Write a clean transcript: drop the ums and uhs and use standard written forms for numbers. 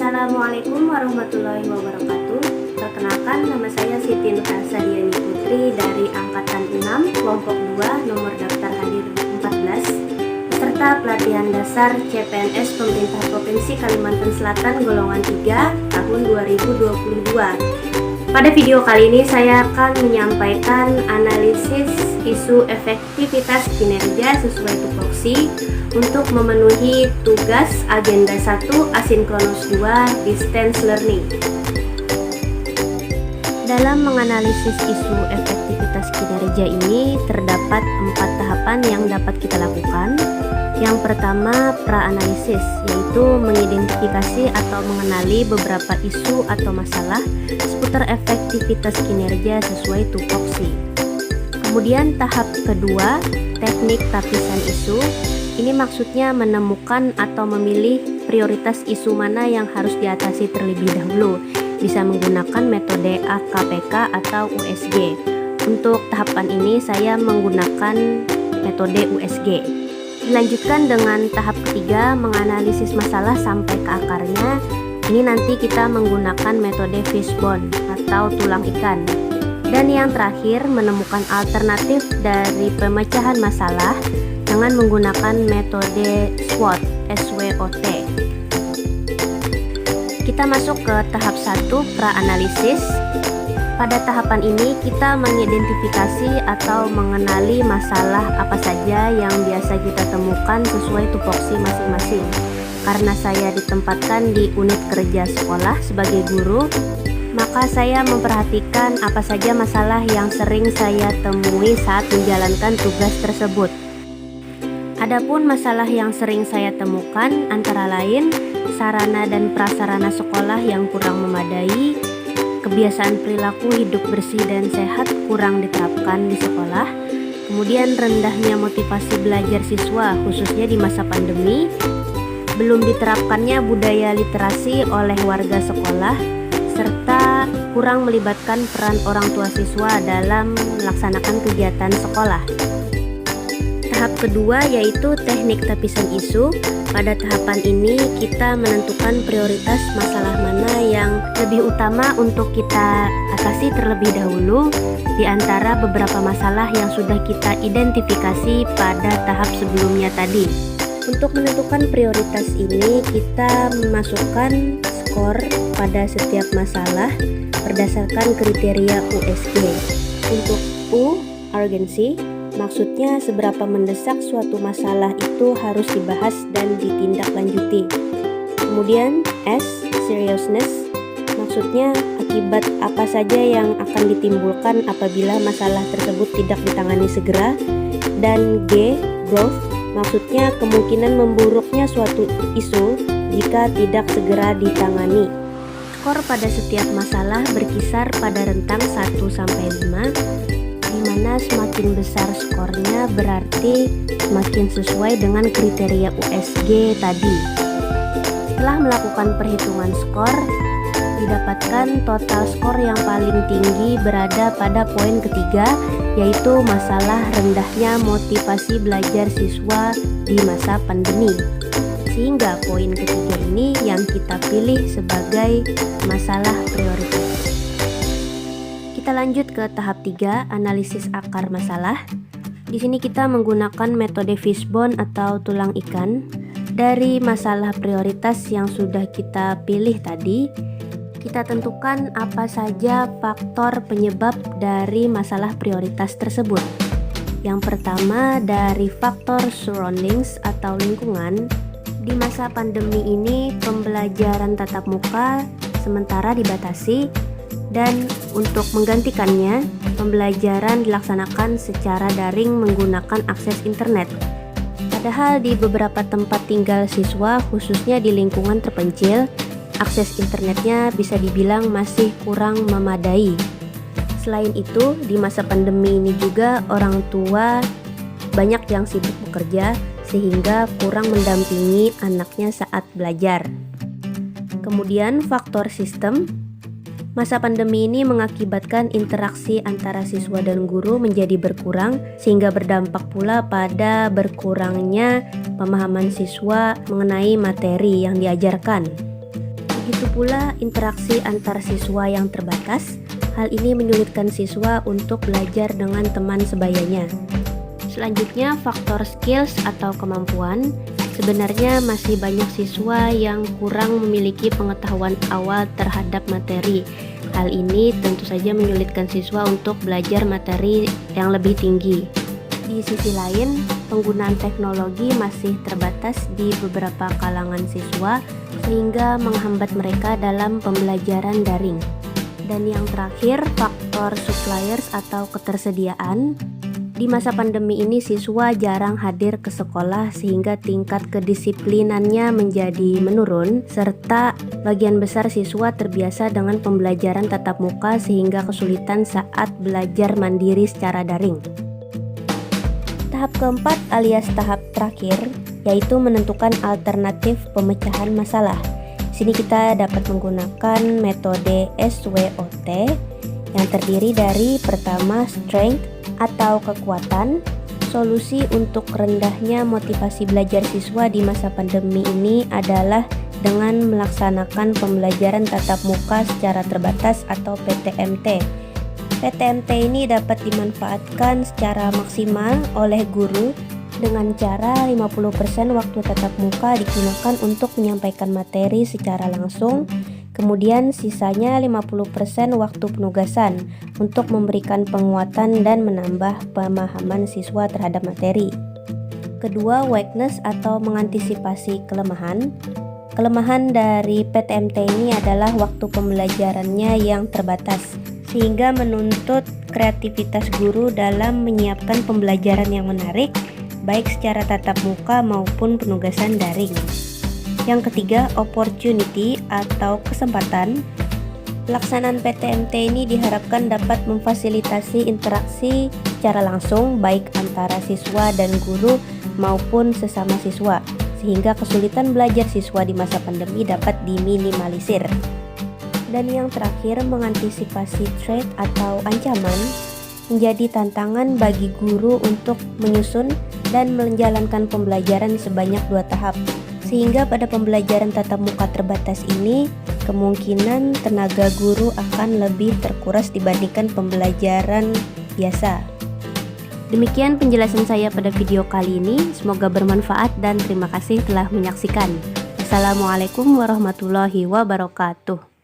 Assalamualaikum warahmatullahi wabarakatuh. Perkenalkan, nama saya Siti Nurhasa Diani Putri dari Angkatan 6, Kelompok 2, nomor daftar hadir 14, peserta pelatihan dasar CPNS Pemerintah Provinsi Kalimantan Selatan golongan 3 tahun 2022. Pada video kali ini saya akan menyampaikan analisis isu efektivitas kinerja sesuai tupoksi untuk memenuhi tugas agenda 1 asinkronus 2 distance learning. Dalam menganalisis isu efektivitas kinerja ini terdapat 4 tahapan yang dapat kita lakukan. Yang pertama, pra-analisis, yaitu mengidentifikasi atau mengenali beberapa isu atau masalah seputar efektivitas kinerja sesuai tupoksi. Kemudian tahap kedua, teknik tapisan isu. Ini maksudnya menemukan atau memilih prioritas isu mana yang harus diatasi terlebih dahulu. Bisa menggunakan metode AKPK atau USG. Untuk tahapan ini saya menggunakan metode USG. Dilanjutkan dengan tahap ketiga, menganalisis masalah sampai ke akarnya. Ini nanti kita menggunakan metode fishbone atau tulang ikan. Dan yang terakhir, menemukan alternatif dari pemecahan masalah dengan menggunakan metode SWOT, SWOT. Kita masuk ke tahap 1, pra-analisis. Pada tahapan ini kita mengidentifikasi atau mengenali masalah apa saja yang biasa kita temukan sesuai tupoksi masing-masing. Karena saya ditempatkan di unit kerja sekolah sebagai guru, maka saya memperhatikan apa saja masalah yang sering saya temui saat menjalankan tugas tersebut. Adapun masalah yang sering saya temukan antara lain sarana dan prasarana sekolah yang kurang memadai, kebiasaan perilaku hidup bersih dan sehat kurang diterapkan di sekolah, kemudian rendahnya motivasi belajar siswa khususnya di masa pandemi, belum diterapkannya budaya literasi oleh warga sekolah, serta kurang melibatkan peran orang tua siswa dalam melaksanakan kegiatan sekolah. Tahap kedua yaitu teknik tapisan isu. Pada tahapan ini kita menentukan prioritas masalah mana yang lebih utama untuk kita atasi terlebih dahulu di antara beberapa masalah yang sudah kita identifikasi pada tahap sebelumnya tadi. Untuk menentukan prioritas ini kita memasukkan skor pada setiap masalah berdasarkan kriteria USG. Untuk U, urgency, maksudnya seberapa mendesak suatu masalah itu harus dibahas dan ditindaklanjuti. Kemudian S, seriousness, maksudnya akibat apa saja yang akan ditimbulkan apabila masalah tersebut tidak ditangani segera. Dan G, growth, maksudnya kemungkinan memburuknya suatu isu jika tidak segera ditangani. Skor pada setiap masalah berkisar pada rentang 1-5, di mana semakin besar skornya berarti semakin sesuai dengan kriteria USG tadi. Setelah melakukan perhitungan skor, didapatkan total skor yang paling tinggi berada pada poin ketiga, yaitu masalah rendahnya motivasi belajar siswa di masa pandemi. Sehingga poin ketiga ini yang kita pilih sebagai masalah prioritas. Kita lanjut ke tahap 3, analisis akar masalah. Di sini kita menggunakan metode fishbone atau tulang ikan. Dari masalah prioritas yang sudah kita pilih tadi, kita tentukan apa saja faktor penyebab dari masalah prioritas tersebut. Yang pertama dari faktor surroundings atau lingkungan. Di masa pandemi ini pembelajaran tatap muka sementara dibatasi, dan untuk menggantikannya, pembelajaran dilaksanakan secara daring menggunakan akses internet. Padahal di beberapa tempat tinggal siswa, khususnya di lingkungan terpencil, akses internetnya bisa dibilang masih kurang memadai. Selain itu, di masa pandemi ini juga orang tua banyak yang sibuk bekerja sehingga kurang mendampingi anaknya saat belajar. Kemudian faktor sistem. Masa pandemi ini mengakibatkan interaksi antara siswa dan guru menjadi berkurang, sehingga berdampak pula pada berkurangnya pemahaman siswa mengenai materi yang diajarkan. Begitu pula interaksi antar siswa yang terbatas. Hal ini menyulitkan siswa untuk belajar dengan teman sebayanya. Selanjutnya, faktor skills atau kemampuan. Sebenarnya masih banyak siswa yang kurang memiliki pengetahuan awal terhadap materi. Hal ini tentu saja menyulitkan siswa untuk belajar materi yang lebih tinggi. Di sisi lain, penggunaan teknologi masih terbatas di beberapa kalangan siswa sehingga menghambat mereka dalam pembelajaran daring. Dan yang terakhir, faktor suppliers atau ketersediaan. Di masa pandemi ini siswa jarang hadir ke sekolah sehingga tingkat kedisiplinannya menjadi menurun, serta bagian besar siswa terbiasa dengan pembelajaran tatap muka sehingga kesulitan saat belajar mandiri secara daring. Tahap keempat alias tahap terakhir yaitu menentukan alternatif pemecahan masalah. Sini kita dapat menggunakan metode SWOT yang terdiri dari pertama strength atau kekuatan. Solusi untuk rendahnya motivasi belajar siswa di masa pandemi ini adalah dengan melaksanakan pembelajaran tatap muka secara terbatas atau PTMT. PTMT ini dapat dimanfaatkan secara maksimal oleh guru dengan cara 50% waktu tatap muka digunakan untuk menyampaikan materi secara langsung, kemudian sisanya 50% waktu penugasan untuk memberikan penguatan dan menambah pemahaman siswa terhadap materi. Kedua, weakness atau mengantisipasi kelemahan. Kelemahan dari PTMT ini adalah waktu pembelajarannya yang terbatas, sehingga menuntut kreativitas guru dalam menyiapkan pembelajaran yang menarik, baik secara tatap muka maupun penugasan daring. Yang ketiga, opportunity atau kesempatan. Pelaksanaan PTMT ini diharapkan dapat memfasilitasi interaksi secara langsung baik antara siswa dan guru maupun sesama siswa, sehingga kesulitan belajar siswa di masa pandemi dapat diminimalisir. Dan yang terakhir, mengantisipasi threat atau ancaman menjadi tantangan bagi guru untuk menyusun dan menjalankan pembelajaran sebanyak 2 tahap. Sehingga pada pembelajaran tatap muka terbatas ini, kemungkinan tenaga guru akan lebih terkuras dibandingkan pembelajaran biasa. Demikian penjelasan saya pada video kali ini, semoga bermanfaat dan terima kasih telah menyaksikan. Assalamualaikum warahmatullahi wabarakatuh.